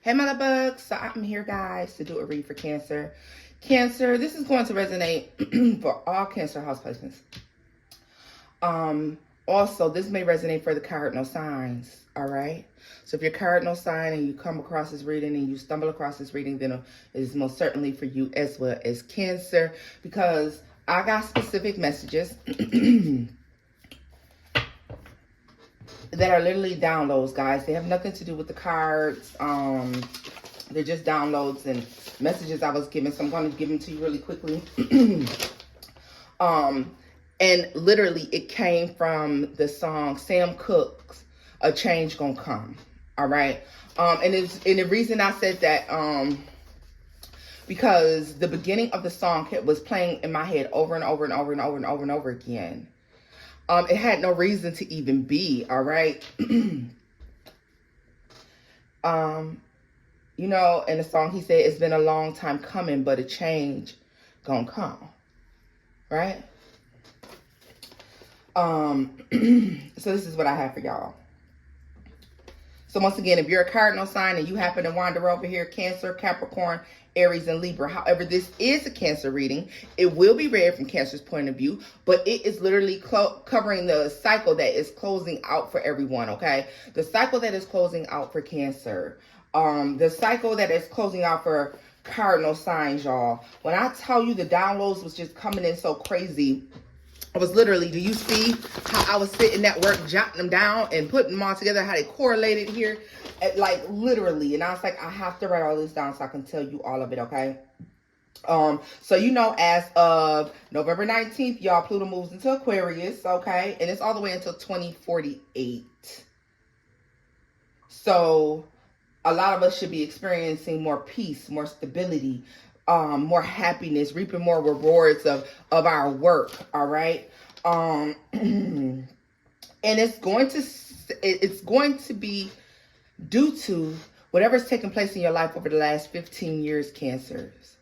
Hey, mother bugs. So I'm here, guys, to do a read for Cancer. Cancer, this is going to resonate for all Cancer house placements. Also, this may resonate for the cardinal signs, all right? So if you're cardinal sign and you come across this reading and you stumble across this reading, then it is most certainly for you as well as Cancer, because I got specific messages that are literally downloads, guys. They have nothing to do with the cards. They're just downloads and messages I was given. So I'm going to give them to you really quickly. And literally it came from the song Sam Cooke's A Change Gonna Come. All right. And the reason I said that, because the beginning of the song was playing in my head over and over and over and over and over and over again. It had no reason to even be, all right? You know, in the song he said, it's been a long time coming, but a change gonna come, right? So this is what I have for y'all. So once again, if you're a cardinal sign and you happen to wander over here, Cancer, Capricorn, Aries, and Libra. However, this is a Cancer reading. It will be read from Cancer's point of view, but it is literally covering the cycle that is closing out for everyone, okay? The cycle that is closing out for Cancer. The cycle that is closing out for cardinal signs, y'all. When I tell you the downloads was just coming in so crazy, I was literally, do you see how I was sitting at work jotting them down and putting them all together, how they correlated here? Like literally. And I was like, I have to write all this down so I can tell you all of it, okay? So you know, as of November 19th, y'all, Pluto moves into Aquarius, okay? And it's all the way until 2048. So a lot of us should be experiencing more peace, more stability, more happiness, reaping more rewards of our work, all right? And it's going to be due to whatever's taken place in your life over the last 15 years, Cancers.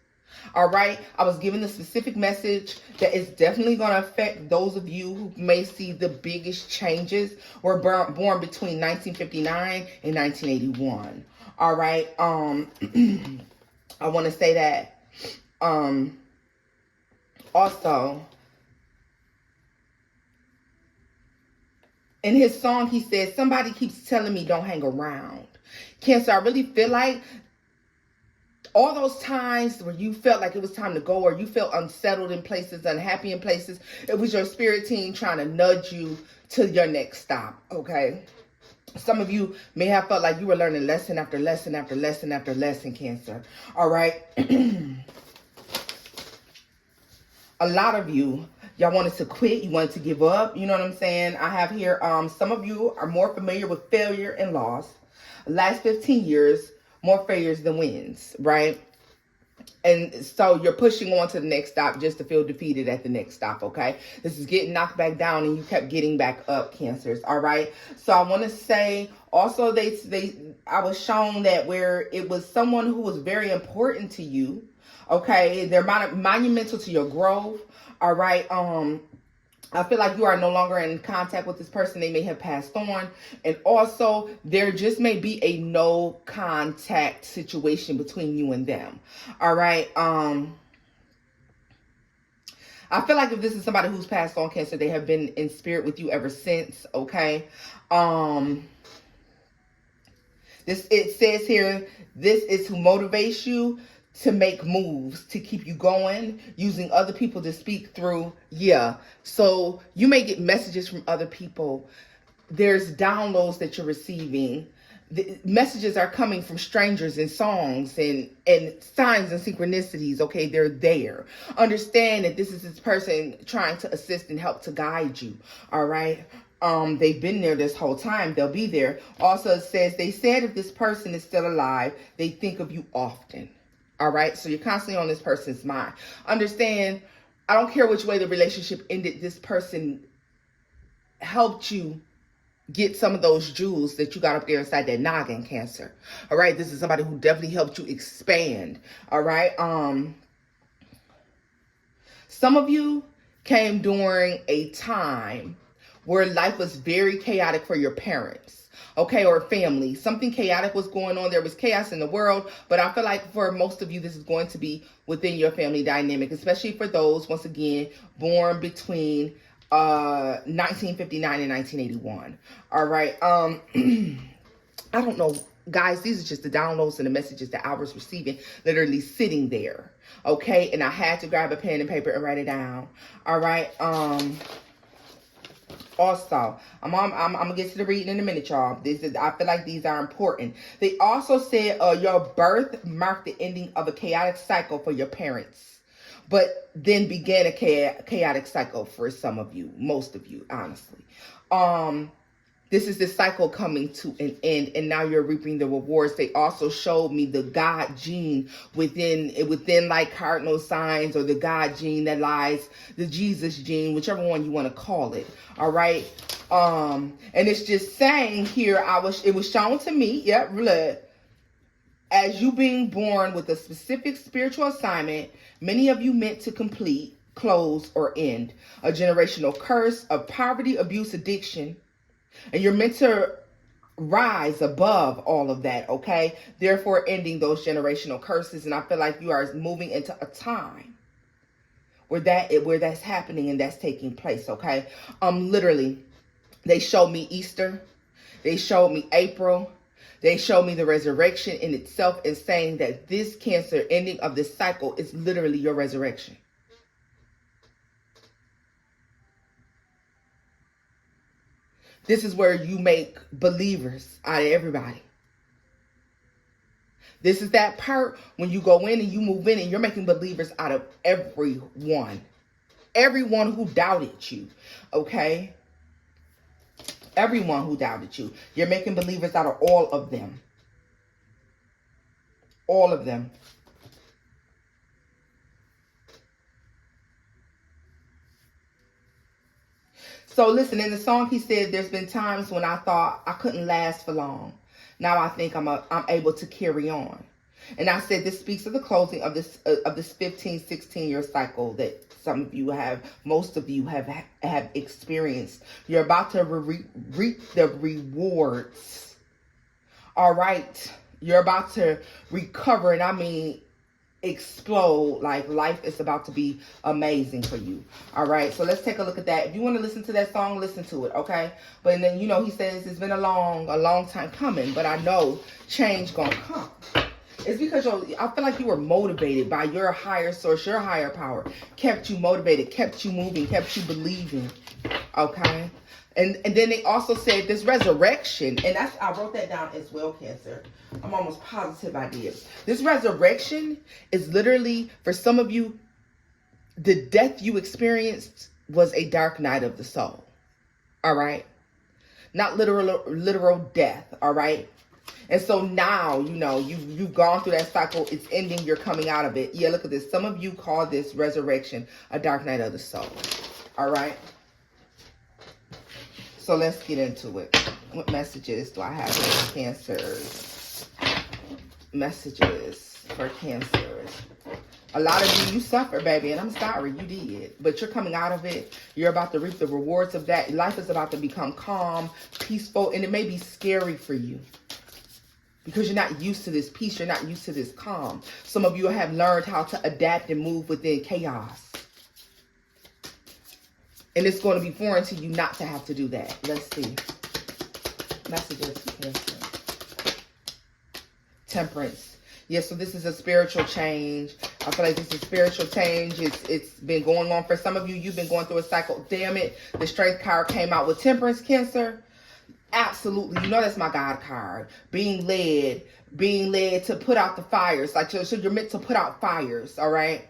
All right, I was given the specific message that is definitely going to affect those of you who may see the biggest changes. Were born between 1959 and 1981. All right, I want to say that. Also, in his song, he says, somebody keeps telling me don't hang around. Cancer, I really feel like all those times where you felt like it was time to go, or you felt unsettled in places, unhappy in places, it was your spirit team trying to nudge you to your next stop, okay? Some of you may have felt like you were learning lesson after lesson after lesson after lesson, Cancer, all right? A lot of you, y'all wanted to quit, you wanted to give up, you know what I'm saying? I have here, some of you are more familiar with failure and loss. Last 15 years, more failures than wins, right? And so you're pushing on to the next stop just to feel defeated at the next stop, okay? This is getting knocked back down and you kept getting back up, Cancers, all right? So I want to say also I was shown that where it was someone who was very important to you, okay? They're monumental to your growth, all right? I feel like you are no longer in contact with this person. They may have passed on. And also, there just may be a no contact situation between you and them. All right. I feel like if this is somebody who's passed on, Cancer, they have been in spirit with you ever since. Okay. It says here, this is who motivates you to make moves, to keep you going, using other people to speak through. Yeah. So you may get messages from other people. There's downloads that you're receiving. The messages are coming from strangers and songs and signs and synchronicities. Okay, they're there. Understand that this is this person trying to assist and help to guide you. All right. They've been there this whole time. They'll be there. Also, it says, they said if this person is still alive, they think of you often. All right, so you're constantly on this person's mind. Understand, I don't care which way the relationship ended, this person helped you get some of those jewels that you got up there inside that noggin, Cancer. All right, this is somebody who definitely helped you expand. All right, some of you came during a time where life was very chaotic for your parents. okay, or family. Something chaotic was going on. There was chaos in the world, but I feel like for most of you, this is going to be within your family dynamic, especially for those, once again, born between 1959 and 1981. All right. I don't know, guys, these are just the downloads and the messages that I was receiving, literally sitting there. Okay, and I had to grab a pen and paper and write it down. All right. Also, I'm gonna get to the reading in a minute, y'all. I feel like these are important. They also said your birth marked the ending of a chaotic cycle for your parents, but then began a chaotic cycle for some of you, most of you, honestly. This is the cycle coming to an end, and now you're reaping the rewards. They also showed me the God gene within like cardinal signs, or the God gene that lies, the Jesus gene, whichever one you want to call it. All right. And it's just saying here, it was shown to me, yep, look, as you being born with a specific spiritual assignment, many of you meant to complete, close, or end a generational curse of poverty, abuse, addiction. And you're meant to rise above all of that, okay? Therefore, ending those generational curses. And I feel like you are moving into a time where that's happening and that's taking place, okay? Literally, they showed me Easter. They showed me April. They showed me the resurrection in itself, and saying that this Cancer ending of this cycle is literally your resurrection. This is where you make believers out of everybody. This is that part when you go in and you move in and you're making believers out of everyone. Everyone who doubted you, okay? Everyone who doubted you. You're making believers out of all of them. All of them. So listen, in the song he said, there's been times when I thought I couldn't last for long. Now I think I'm able to carry on. And I said this speaks of the closing of this 15, 16-year cycle that most of you have experienced. You're about to reap the rewards. All right. You're about to recover, and I mean explode. Like, life is about to be amazing for you. All right, so let's take a look at that. If you want to listen to that song, listen to it, okay? But then, you know, he says it's been a long time coming, but I know change gonna come. It's because I feel like you were motivated by your higher source, your higher power, kept you motivated, kept you moving, kept you believing, okay? And then they also said this resurrection, and I wrote that down as well, Cancer. I'm almost positive I did. This resurrection is literally, for some of you, the death you experienced was a dark night of the soul. All right? Not literal death, all right? And so now, you know, you've gone through that cycle. It's ending. You're coming out of it. Yeah, look at this. Some of you call this resurrection a dark night of the soul. All right? So let's get into it. What messages do I have for Cancers? Messages for Cancers. A lot of you suffer, baby, and I'm sorry, you did. But you're coming out of it. You're about to reap the rewards of that. Life is about to become calm, peaceful, and it may be scary for you, because you're not used to this peace. You're not used to this calm. Some of you have learned how to adapt and move within chaos. And it's going to be foreign to you not to have to do that. Let's see. Messages. Cancer. Temperance. Yes, so this is a spiritual change. I feel like this is spiritual change. It's been going on for some of you. You've been going through a cycle. Damn it. The Strength card came out with Temperance, Cancer. Absolutely. You know that's my God card. Being led to put out the fires. Like, so you're meant to put out fires, all right?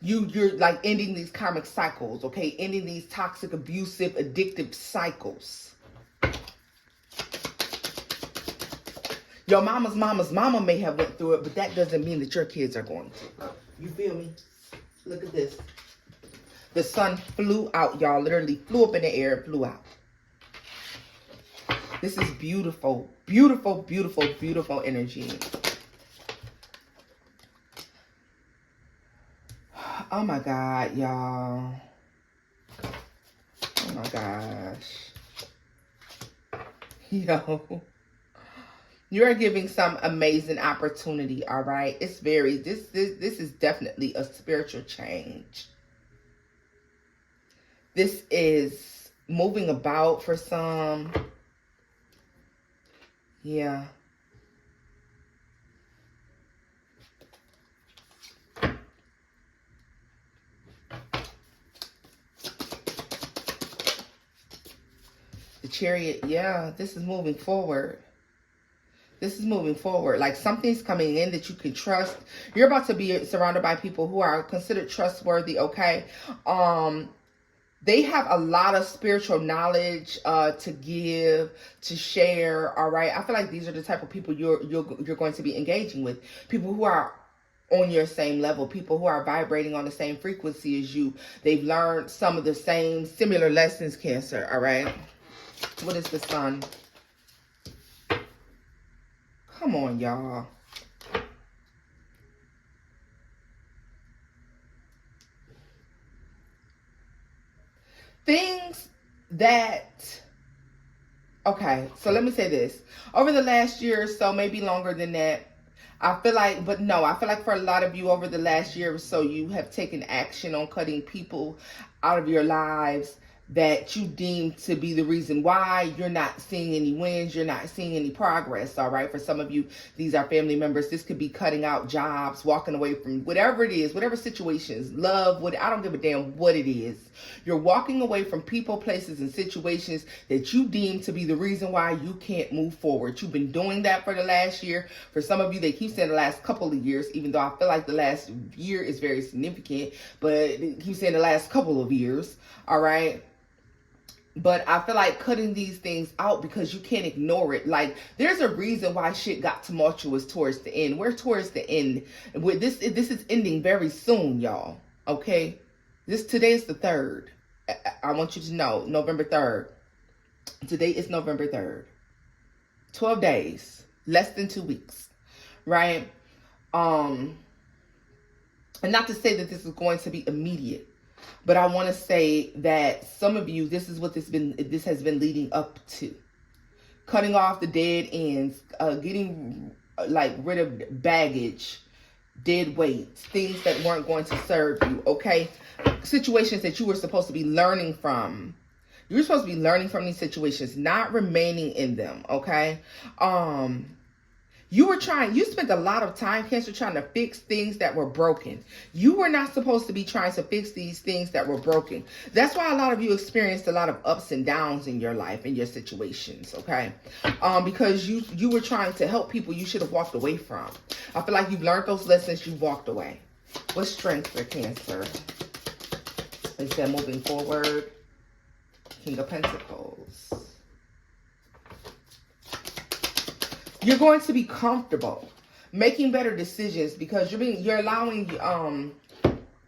You're like ending these karmic cycles, okay? Ending these toxic, abusive, addictive cycles. Your mama's mama may have went through it, but that doesn't mean that your kids are going to. You feel me? Look at this. The sun flew out, y'all. Literally flew up in the air and flew out. This is beautiful, beautiful, beautiful, beautiful energy. Oh my God, y'all. Oh my gosh. Yo. You're giving some amazing opportunity, all right? It's very, this is definitely a spiritual change. This is moving about for some. Yeah. The Chariot, yeah, this is moving forward. This is moving forward. Like something's coming in that you can trust. You're about to be surrounded by people who are considered trustworthy, okay? They have a lot of spiritual knowledge to give, to share, all right? I feel like these are the type of people you're going to be engaging with. People who are on your same level, people who are vibrating on the same frequency as you. They've learned some of the same similar lessons, Cancer, all right? What is the Sun? Come on, y'all. Things that, okay, so let me say this. Over the last year or so, maybe longer than that, I feel like, but no, I feel like for a lot of you over the last year or so, you have taken action on cutting people out of your lives that you deem to be the reason why you're not seeing any wins, you're not seeing any progress, all right? For some of you, these are family members. This could be cutting out jobs, walking away from whatever it is, whatever situations, love, what, I don't give a damn what it is. You're walking away from people, places, and situations that you deem to be the reason why you can't move forward. You've been doing that for the last year. For some of you, they keep saying the last couple of years, even though I feel like the last year is very significant, but they keep saying the last couple of years, all right? But I feel like cutting these things out because you can't ignore it. Like, there's a reason why shit got tumultuous towards the end. We're towards the end. With this is ending very soon, y'all. Okay? Today is the 3rd. I want you to know, November 3rd. Today is November 3rd. 12 days. Less than 2 weeks. Right? And not to say that this is going to be immediate. But I want to say that some of you, this is what this has been leading up to. Cutting off the dead ends, getting like rid of baggage, dead weights, things that weren't going to serve you, okay? Situations that you were supposed to be learning from. You were supposed to be learning from these situations, not remaining in them, okay? You spent a lot of time, Cancer, trying to fix things that were broken. You were not supposed to be trying to fix these things that were broken. That's why a lot of you experienced a lot of ups and downs in your life, in your situations, okay? Because you were trying to help people you should have walked away from. I feel like you've learned those lessons, you've walked away. What's strength for Cancer? They said moving forward, King of Pentacles. You're going to be comfortable making better decisions because you're allowing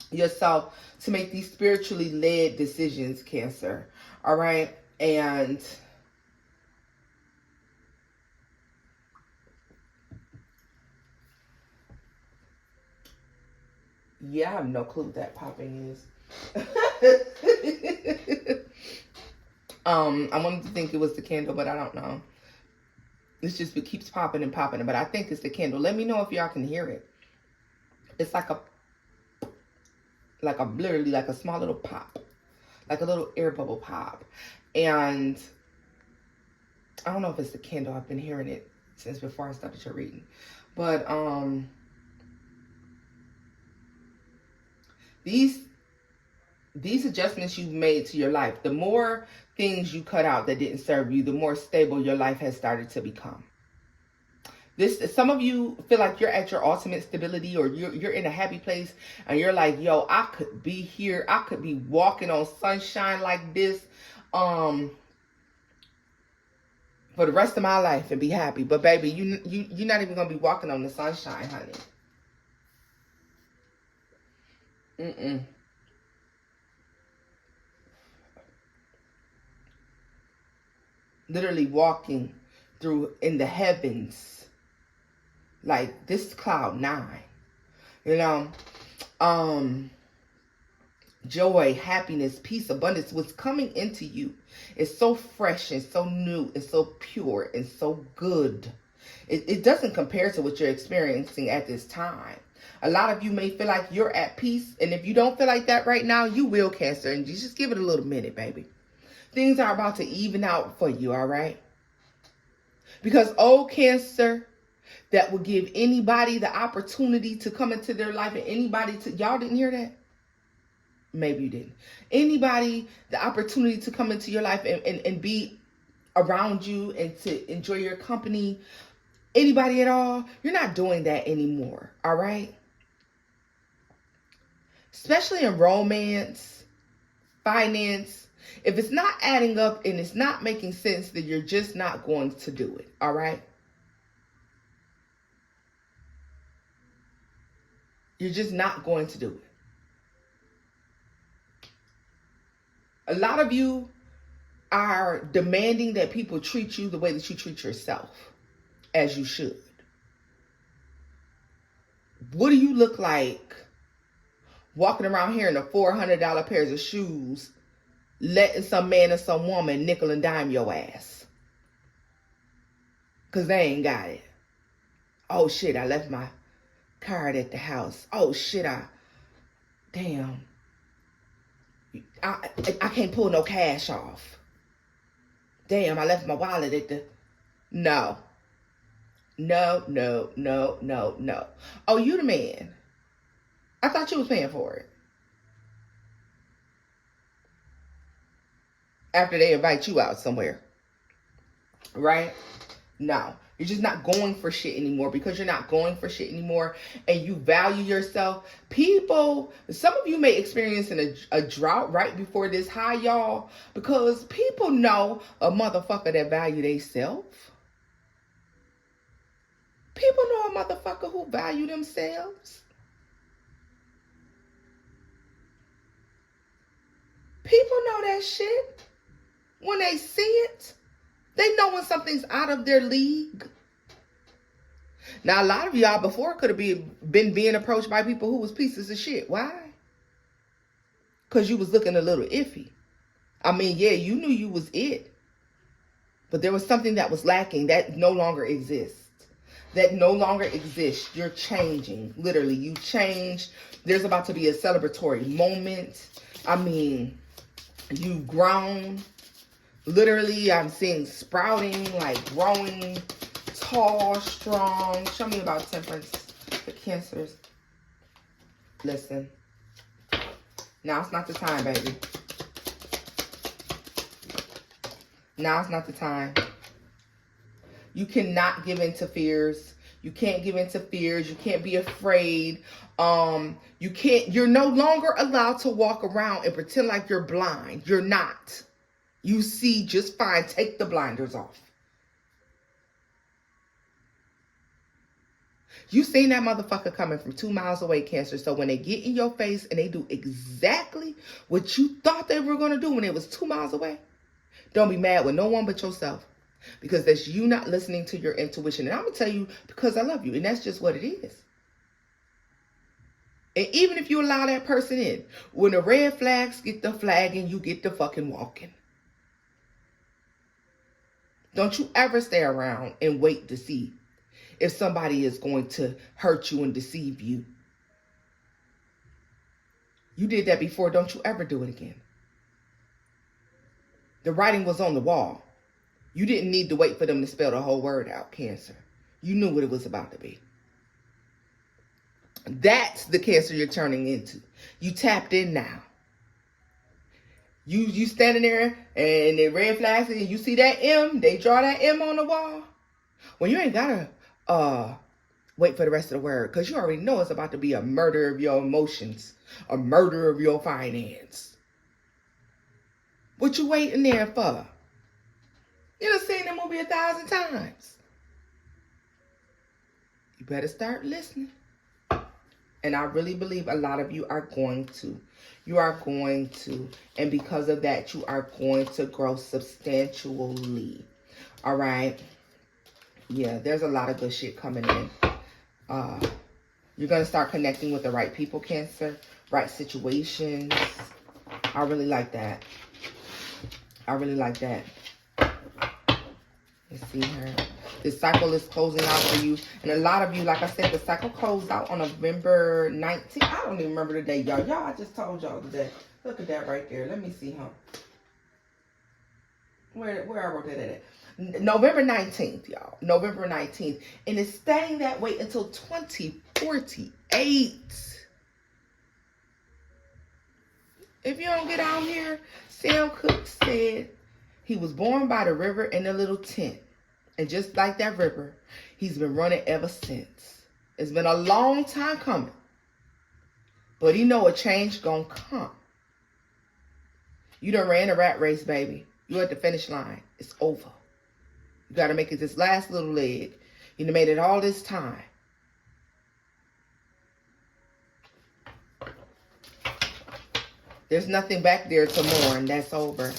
yourself to make these spiritually led decisions, Cancer. All right? And yeah, I have no clue what that popping is. I wanted to think it was the candle, but I don't know. It keeps popping and popping, but I think it's the candle. Let me know if y'all can hear it. It's like literally like a small little pop, like a little air bubble pop. And I don't know if it's the candle. I've been hearing it since before I started your reading. But these adjustments you've made to your life, the more things you cut out that didn't serve you, the more stable your life has started to become. Some of you feel like you're at your ultimate stability, or you're in a happy place and you're like, yo, I could be here. I could be walking on sunshine like this for the rest of my life and be happy. But baby, you're not even going to be walking on the sunshine, honey. Literally walking through in the heavens, like this is cloud 9, you know. Joy, happiness, peace, abundance, what's coming into you is so fresh and so new and so pure and so good. It doesn't compare to what you're experiencing at this time. A lot of you may feel like you're at peace. And if you don't feel like that right now, you will, Cancer. And you just give it a little minute, baby. Things are about to even out for you, all right? Because old Cancer, that will give anybody the opportunity to come into their life, and anybody to, y'all didn't hear that? Maybe you didn't. Anybody the opportunity to come into your life and be around you and to enjoy your company, anybody at all, you're not doing that anymore, all right? Especially in romance, finance. If it's not adding up and it's not making sense, then you're just not going to do it, all right? You're just not going to do it. A lot of you are demanding that people treat you the way that you treat yourself, as you should. What do you look like walking around here in a $400 pairs of shoes, letting some man or some woman nickel and dime your ass? Because they ain't got it. Oh, shit, I left my card at the house. Oh, shit, damn. I can't pull no cash off. Damn, I left my wallet at the... No. No, no, no, no, no. Oh, you the man. I thought you was paying for it. After they invite you out somewhere. Right? No. You're just not going for shit anymore, because you're not going for shit anymore and you value yourself. People, some of you may experience a drought right before this high, y'all, because people know a motherfucker that value themselves. People know a motherfucker who value themselves. People know that shit. When they see it, they know when something's out of their league. Now, a lot of y'all before could have been being approached by people who was pieces of shit. Why? Because you was looking a little iffy. I mean, yeah, you knew you was it. But there was something that was lacking that no longer exists. That no longer exists. You're changing. Literally, you changed. There's about to be a celebratory moment. I mean, you've grown. Literally, I'm seeing sprouting, like growing, tall, strong. Show me about temperance, the Cancers. Listen. Now it's not the time, baby. Now it's not the time. You cannot give in to fears. You can't give in to fears. You can't be afraid. You're no longer allowed to walk around and pretend like you're blind. You're not. You see just fine. Take the blinders off. You seen that motherfucker coming from 2 miles away, Cancer. So when they get in your face and they do exactly what you thought they were going to do when it was 2 miles away, don't be mad with no one but yourself. Because that's you not listening to your intuition. And I'm going to tell you because I love you. And that's just what it is. And even if you allow that person in, when the red flags get the flagging, you get the fucking walking. Don't you ever stay around and wait to see if somebody is going to hurt you and deceive you. You did that before. Don't you ever do it again. The writing was on the wall. You didn't need to wait for them to spell the whole word out, Cancer. You knew what it was about to be. That's the Cancer you're turning into. You tapped in now. You standing there and the red flags and you see that M, they draw that M on the wall. Well, you ain't gotta wait for the rest of the word, because you already know it's about to be a murder of your emotions, a murder of your finance. What you waiting there for? You done seen the movie 1,000 times. You better start listening. And I really believe a lot of you are going to. You are going to. And because of that, you are going to grow substantially. All right? Yeah, there's a lot of good shit coming in. You're going to start connecting with the right people, Cancer. Right situations. I really like that. I really like that. Let's see her. This cycle is closing out for you. And a lot of you, like I said, the cycle closed out on November 19th. I don't even remember the day, y'all. I just told y'all the day. Look at that right there. Let me see, Where I wrote that at? November 19th, y'all. November 19th. And it's staying that way until 2048. If you don't get out here, Sam Cooke said he was born by the river in a little tent. And just like that river, he's been running ever since. It's been a long time coming. But he know a change gonna come. You done ran a rat race, baby. You at the finish line. It's over. You got to make it this last little leg. You done made it all this time. There's nothing back there to mourn. That's over.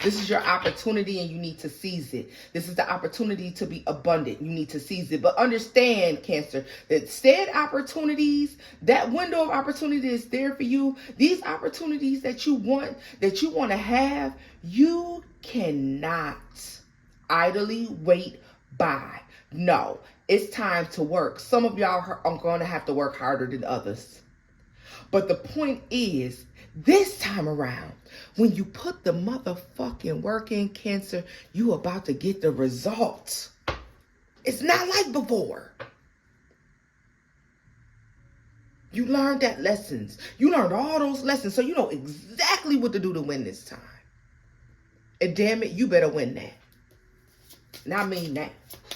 This is your opportunity and you need to seize it. This is the opportunity to be abundant. You need to seize it. But understand, Cancer, that said opportunities, that window of opportunity is there for you. These opportunities that you want to have, you cannot idly wait by. No, it's time to work. Some of y'all are going to have to work harder than others. But the point is, this time around, when you put the motherfucking work in, Cancer, you about to get the results. It's not like before. You learned that lessons. You learned all those lessons, so you know exactly what to do to win this time. And damn it, you better win that. And I mean that,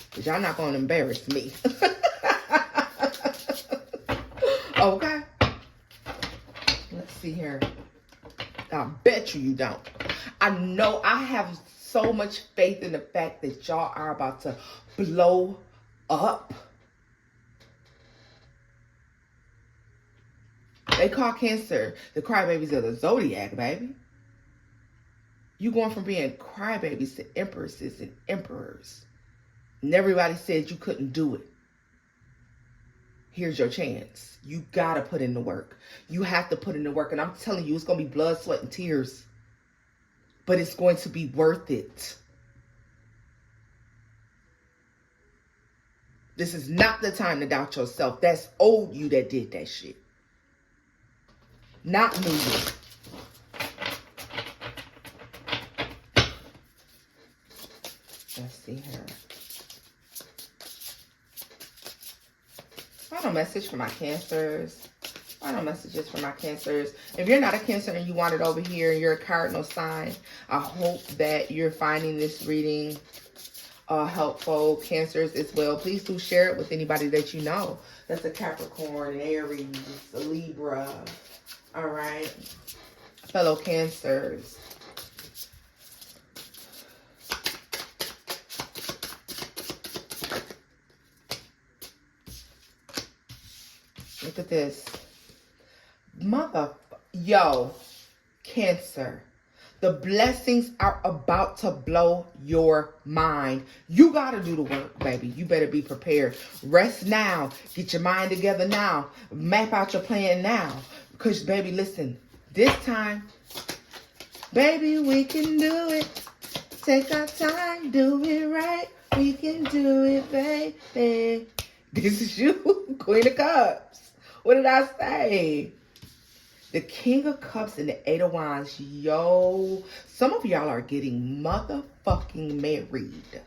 because y'all not going to embarrass me. Okay? Let's see here. I bet you don't. I know I have so much faith in the fact that y'all are about to blow up. They call Cancer the crybabies of the zodiac, baby. You going from being crybabies to empresses and emperors. And everybody said you couldn't do it. Here's your chance. You gotta put in the work. You have to put in the work. And I'm telling you, it's gonna be blood, sweat, and tears. But it's going to be worth it. This is not the time to doubt yourself. That's old you that did that shit. Not new you. Let's see here. Final message for my Cancers. Final messages for my Cancers. If you're not a Cancer and you want it over here and you're a cardinal sign, I hope that you're finding this reading helpful. Cancers as well. Please do share it with anybody that you know. That's a Capricorn, an Aries, a Libra. All right. Fellow Cancers. Look at this. Yo, Cancer. The blessings are about to blow your mind. You got to do the work, baby. You better be prepared. Rest now. Get your mind together now. Map out your plan now. Because, baby, listen. This time, baby, we can do it. Take our time. Do it right. We can do it, baby. This is you, Queen of Cups. What did I say? The King of Cups and the Eight of Wands. Yo, some of y'all are getting motherfucking married.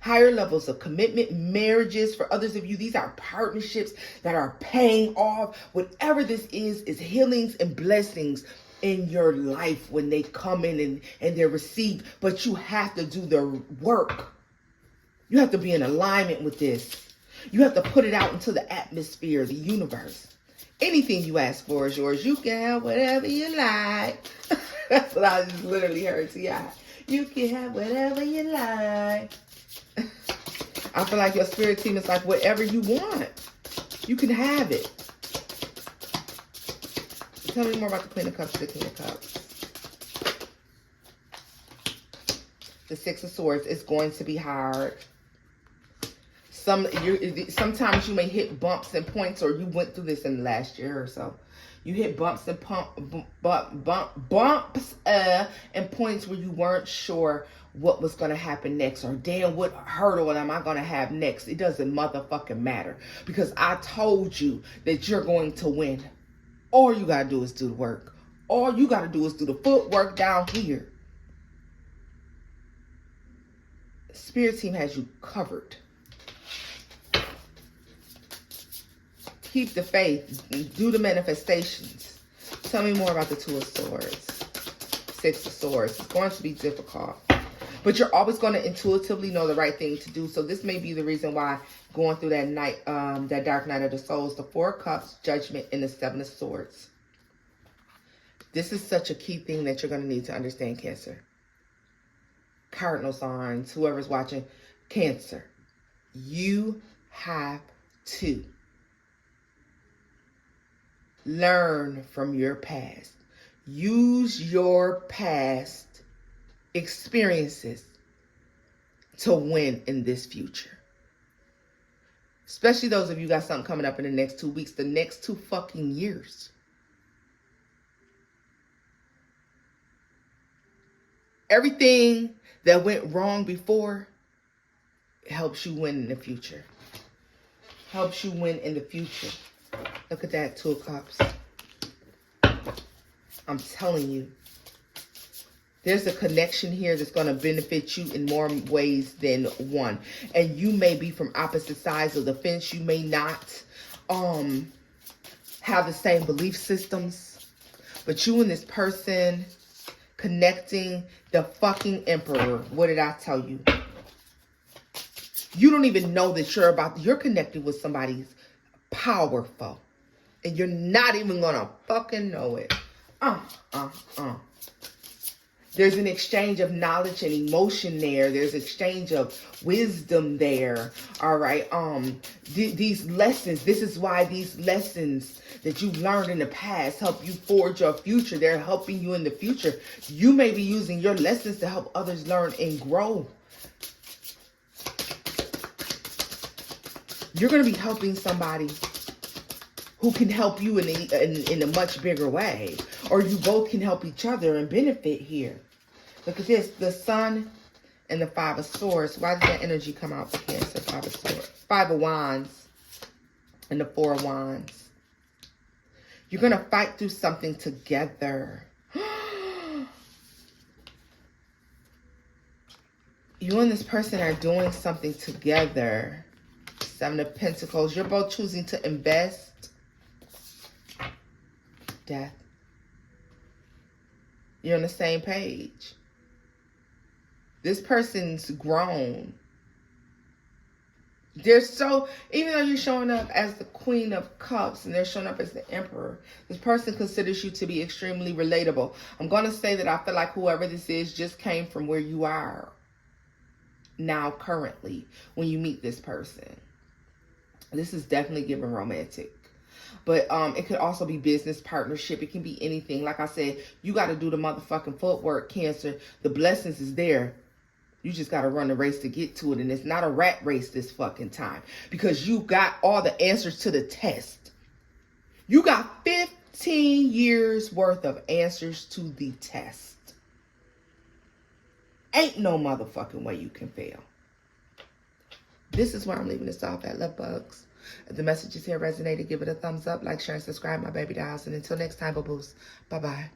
Higher levels of commitment, marriages. For others of you, these are partnerships that are paying off. Whatever this is healings and blessings in your life when they come in and they're received. But you have to do the work. You have to be in alignment with this. You have to put it out into the atmosphere, the universe. Anything you ask for is yours. You can have whatever you like. That's what I just literally heard, T.I. You can have whatever you like. I feel like your spirit team is like, whatever you want, you can have it. Tell me more about the Queen of Cups, the King of Cups. The Six of Swords is going to be hard. Sometimes you may hit bumps and points, or you went through this in the last year or so. You hit bumps and bumps and points where you weren't sure what was going to happen next, or damn, what hurdle am I going to have next? It doesn't motherfucking matter, because I told you that you're going to win. All you got to do is do the work. All you got to do is do the footwork down here. Spirit team has you covered. Keep the faith. Do the manifestations. Tell me more about the Two of Swords. Six of Swords. It's going to be difficult, but you're always going to intuitively know the right thing to do. So this may be the reason why going through that night, that dark night of the souls, the Four of Cups, Judgment, and the Seven of Swords. This is such a key thing that you're going to need to understand, Cancer. Cardinal signs, whoever's watching, Cancer. You have to learn from your past. Use your past experiences to win in this future. Especially those of you got something coming up in the next 2 weeks, the next 2 fucking years. Everything that went wrong before helps you win in the future. Helps you win in the future. Look at that, Two of Cups. I'm telling you, there's a connection here that's going to benefit you in more ways than one. And you may be from opposite sides of the fence. You may not have the same belief systems. But you and this person connecting, the fucking Emperor. What did I tell you? You don't even know that you're connected with somebody powerful. And you're not even going to fucking know it. There's an exchange of knowledge and emotion there. There's exchange of wisdom there. All right. These lessons, this is why these lessons that you learned in the past help you forge your future. They're helping you in the future. You may be using your lessons to help others learn and grow. You're going to be helping somebody who can help you in a much bigger way. Or you both can help each other and benefit here. Look at this. The Sun and the Five of Swords. Why did that energy come out for Cancer? Five of Swords. Five of Wands and the Four of Wands. You're going to fight through something together. You and this person are doing something together. Seven of Pentacles. You're both choosing to invest. Death. You're on the same page. This person's grown. They're so, even though you're showing up as the Queen of Cups and they're showing up as the Emperor, this person considers you to be extremely relatable. I'm going to say that I feel like whoever this is just came from where you are now currently when you meet this person. This is definitely giving romantic. But it could also be business partnership. It can be anything. Like I said, you got to do the motherfucking footwork, Cancer. The blessings is there. You just got to run the race to get to it. And it's not a rat race this fucking time. Because you got all the answers to the test. You got 15 years worth of answers to the test. Ain't no motherfucking way you can fail. This is where I'm leaving this off at, love bugs. If the messages here resonated, give it a thumbs up, like, share, and subscribe, my baby dolls. And until next time, boo-boos. Bye-bye.